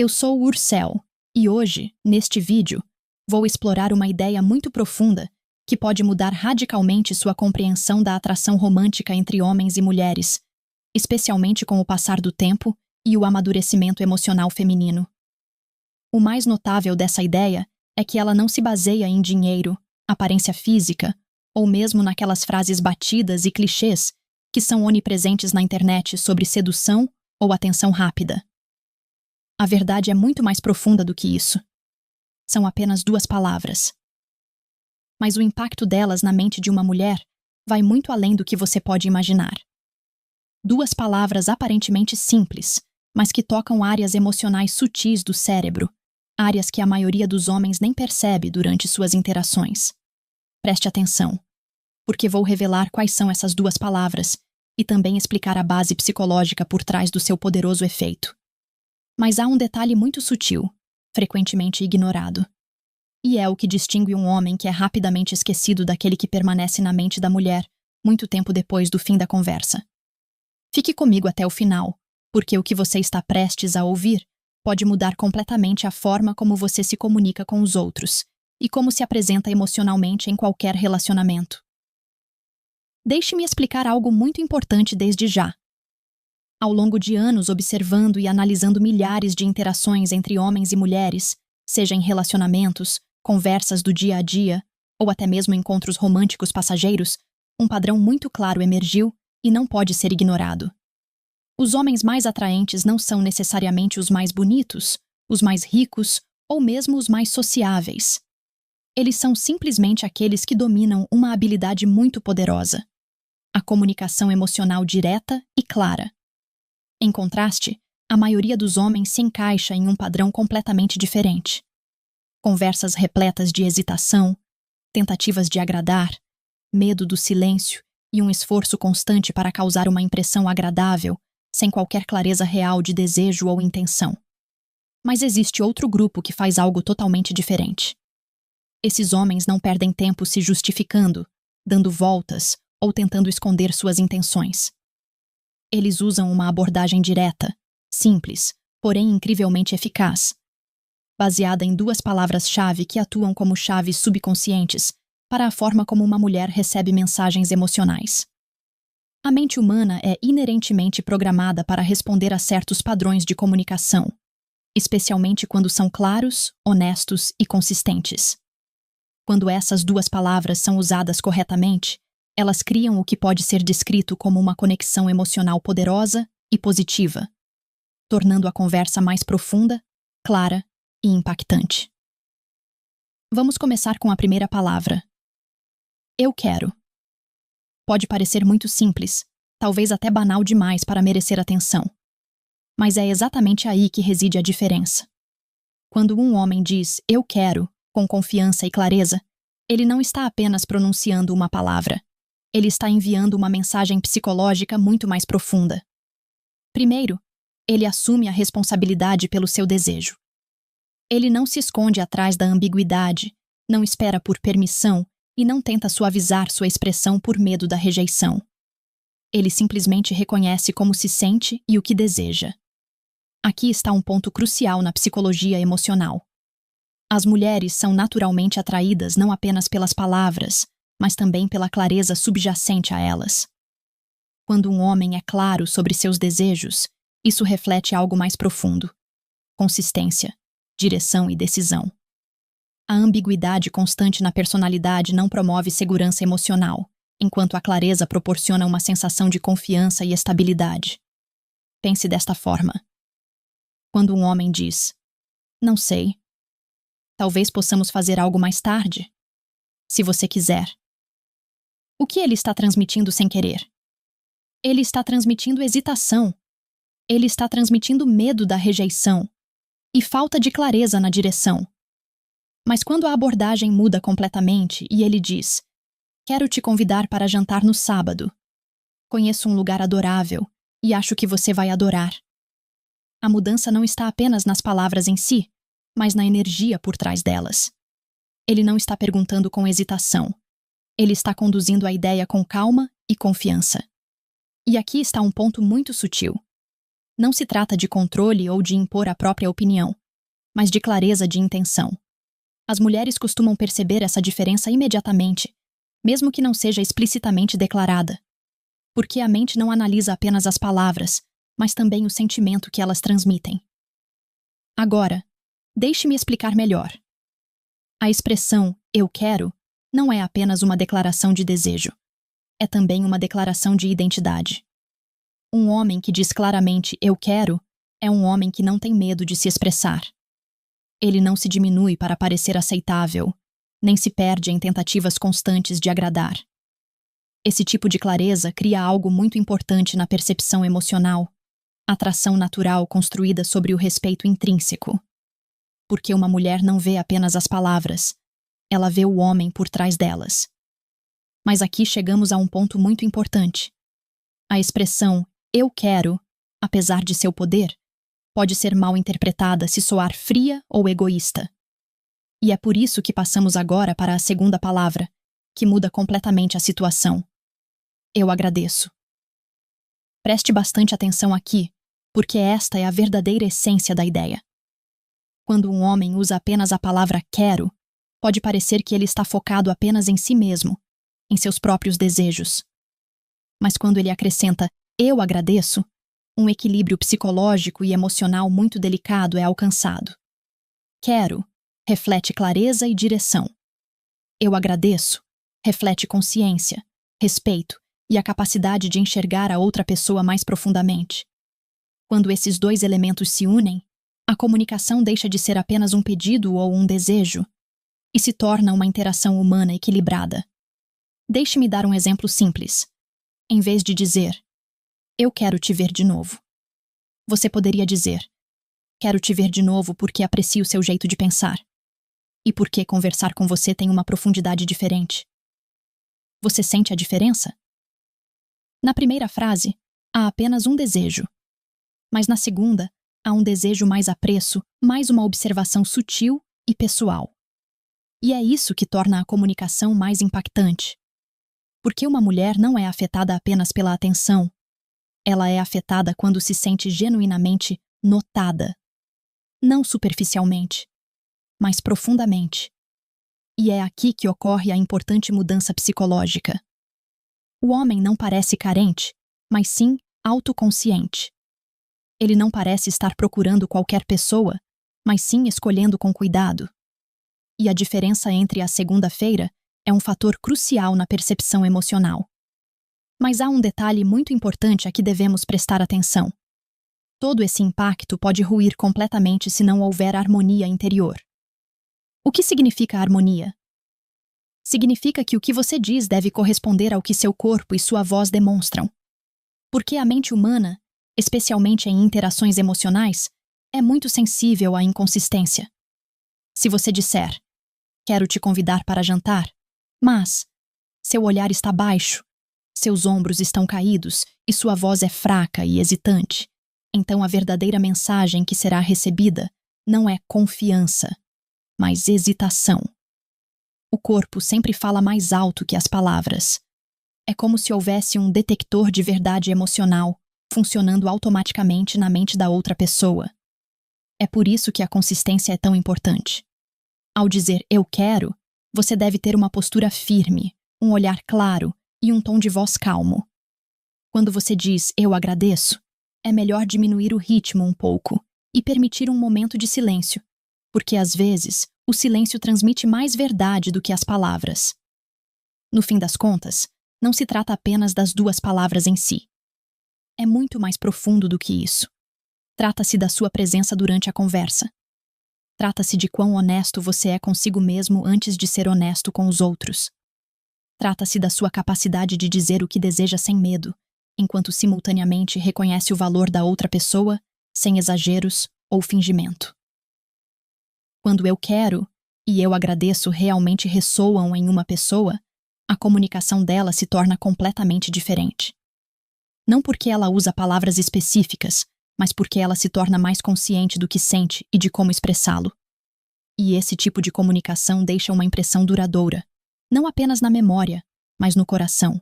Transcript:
Eu sou o Urcel, e hoje, neste vídeo, vou explorar uma ideia muito profunda que pode mudar radicalmente sua compreensão da atração romântica entre homens e mulheres, especialmente com o passar do tempo e o amadurecimento emocional feminino. O mais notável dessa ideia é que ela não se baseia em dinheiro, aparência física, ou mesmo naquelas frases batidas e clichês que são onipresentes na internet sobre sedução ou atenção rápida. A verdade é muito mais profunda do que isso. São apenas duas palavras. Mas o impacto delas na mente de uma mulher vai muito além do que você pode imaginar. Duas palavras aparentemente simples, mas que tocam áreas emocionais sutis do cérebro, áreas que a maioria dos homens nem percebe durante suas interações. Preste atenção, porque vou revelar quais são essas duas palavras e também explicar a base psicológica por trás do seu poderoso efeito. Mas há um detalhe muito sutil, frequentemente ignorado. E é o que distingue um homem que é rapidamente esquecido daquele que permanece na mente da mulher muito tempo depois do fim da conversa. Fique comigo até o final, porque o que você está prestes a ouvir pode mudar completamente a forma como você se comunica com os outros e como se apresenta emocionalmente em qualquer relacionamento. Deixe-me explicar algo muito importante desde já. Ao longo de anos observando e analisando milhares de interações entre homens e mulheres, seja em relacionamentos, conversas do dia a dia, ou até mesmo encontros românticos passageiros, um padrão muito claro emergiu e não pode ser ignorado. Os homens mais atraentes não são necessariamente os mais bonitos, os mais ricos ou mesmo os mais sociáveis. Eles são simplesmente aqueles que dominam uma habilidade muito poderosa: a comunicação emocional direta e clara. Em contraste, a maioria dos homens se encaixa em um padrão completamente diferente. Conversas repletas de hesitação, tentativas de agradar, medo do silêncio e um esforço constante para causar uma impressão agradável, sem qualquer clareza real de desejo ou intenção. Mas existe outro grupo que faz algo totalmente diferente. Esses homens não perdem tempo se justificando, dando voltas ou tentando esconder suas intenções. Eles usam uma abordagem direta, simples, porém incrivelmente eficaz, baseada em duas palavras-chave que atuam como chaves subconscientes para a forma como uma mulher recebe mensagens emocionais. A mente humana é inerentemente programada para responder a certos padrões de comunicação, especialmente quando são claros, honestos e consistentes. Quando essas duas palavras são usadas corretamente, elas criam o que pode ser descrito como uma conexão emocional poderosa e positiva, tornando a conversa mais profunda, clara e impactante. Vamos começar com a primeira palavra. Eu quero. Pode parecer muito simples, talvez até banal demais para merecer atenção. Mas é exatamente aí que reside a diferença. Quando um homem diz "eu quero" com confiança e clareza, ele não está apenas pronunciando uma palavra. Ele está enviando uma mensagem psicológica muito mais profunda. Primeiro, ele assume a responsabilidade pelo seu desejo. Ele não se esconde atrás da ambiguidade, não espera por permissão e não tenta suavizar sua expressão por medo da rejeição. Ele simplesmente reconhece como se sente e o que deseja. Aqui está um ponto crucial na psicologia emocional. As mulheres são naturalmente atraídas não apenas pelas palavras, mas também pela clareza subjacente a elas. Quando um homem é claro sobre seus desejos, isso reflete algo mais profundo: consistência, direção e decisão. A ambiguidade constante na personalidade não promove segurança emocional, enquanto a clareza proporciona uma sensação de confiança e estabilidade. Pense desta forma. Quando um homem diz, "Não sei. Talvez possamos fazer algo mais tarde, se você quiser." O que ele está transmitindo sem querer? Ele está transmitindo hesitação. Ele está transmitindo medo da rejeição e falta de clareza na direção. Mas quando a abordagem muda completamente e ele diz, "Quero te convidar para jantar no sábado. Conheço um lugar adorável e acho que você vai adorar." A mudança não está apenas nas palavras em si, mas na energia por trás delas. Ele não está perguntando com hesitação. Ele está conduzindo a ideia com calma e confiança. E aqui está um ponto muito sutil. não se trata de controle ou de impor a própria opinião, mas de clareza de intenção. As mulheres costumam perceber essa diferença imediatamente, mesmo que não seja explicitamente declarada, porque a mente não analisa apenas as palavras, mas também o sentimento que elas transmitem. Agora, deixe-me explicar melhor. A expressão "eu quero" não é apenas uma declaração de desejo. É também uma declaração de identidade. Um homem que diz claramente "eu quero" é um homem que não tem medo de se expressar. Ele não se diminui para parecer aceitável, nem se perde em tentativas constantes de agradar. Esse tipo de clareza cria algo muito importante na percepção emocional, atração natural construída sobre o respeito intrínseco. Porque uma mulher não vê apenas as palavras, ela vê o homem por trás delas. Mas aqui chegamos a um ponto muito importante. A expressão "eu quero", apesar de seu poder, pode ser mal interpretada se soar fria ou egoísta. E é por isso que passamos agora para a segunda palavra, que muda completamente a situação. Eu agradeço. Preste bastante atenção aqui, porque esta é a verdadeira essência da ideia. Quando um homem usa apenas a palavra quero, pode parecer que ele está focado apenas em si mesmo, em seus próprios desejos. Mas quando ele acrescenta eu agradeço, um equilíbrio psicológico e emocional muito delicado é alcançado. Quero reflete clareza e direção. Eu agradeço reflete consciência, respeito e a capacidade de enxergar a outra pessoa mais profundamente. Quando esses dois elementos se unem, a comunicação deixa de ser apenas um pedido ou um desejo e se torna uma interação humana equilibrada. Deixe-me dar um exemplo simples. Em vez de dizer eu quero te ver de novo, você poderia dizer quero te ver de novo porque aprecio seu jeito de pensar e porque conversar com você tem uma profundidade diferente. Você sente a diferença? Na primeira frase, há apenas um desejo, mas na segunda, há um desejo mais apreço, mais uma observação sutil e pessoal. E é isso que torna a comunicação mais impactante. Porque uma mulher não é afetada apenas pela atenção, ela é afetada quando se sente genuinamente notada. Não superficialmente, mas profundamente. E é aqui que ocorre a importante mudança psicológica. O homem não parece carente, mas sim autoconsciente. Ele não parece estar procurando qualquer pessoa, mas sim escolhendo com cuidado. E a diferença entre a segunda-feira é um fator crucial na percepção emocional. Mas há um detalhe muito importante a que devemos prestar atenção. Todo esse impacto pode ruir completamente se não houver harmonia interior. O que significa harmonia? Significa que o que você diz deve corresponder ao que seu corpo e sua voz demonstram. Porque a mente humana, especialmente em interações emocionais, é muito sensível à inconsistência. Se você disser, quero te convidar para jantar, mas seu olhar está baixo, seus ombros estão caídos e sua voz é fraca e hesitante, então a verdadeira mensagem que será recebida não é confiança, mas hesitação. O corpo sempre fala mais alto que as palavras. É como se houvesse um detector de verdade emocional funcionando automaticamente na mente da outra pessoa. É por isso que a consistência é tão importante. Ao dizer eu quero, você deve ter uma postura firme, um olhar claro e um tom de voz calmo. Quando você diz eu agradeço, é melhor diminuir o ritmo um pouco e permitir um momento de silêncio, porque às vezes o silêncio transmite mais verdade do que as palavras. No fim das contas, não se trata apenas das duas palavras em si. É muito mais profundo do que isso. Trata-se da sua presença durante a conversa. Trata-se de quão honesto você é consigo mesmo antes de ser honesto com os outros. Trata-se da sua capacidade de dizer o que deseja sem medo, enquanto simultaneamente reconhece o valor da outra pessoa, sem exageros ou fingimento. Quando eu quero e eu agradeço realmente ressoam em uma pessoa, a comunicação dela se torna completamente diferente. Não porque ela usa palavras específicas, mas porque ela se torna mais consciente do que sente e de como expressá-lo. E esse tipo de comunicação deixa uma impressão duradoura, não apenas na memória, mas no coração.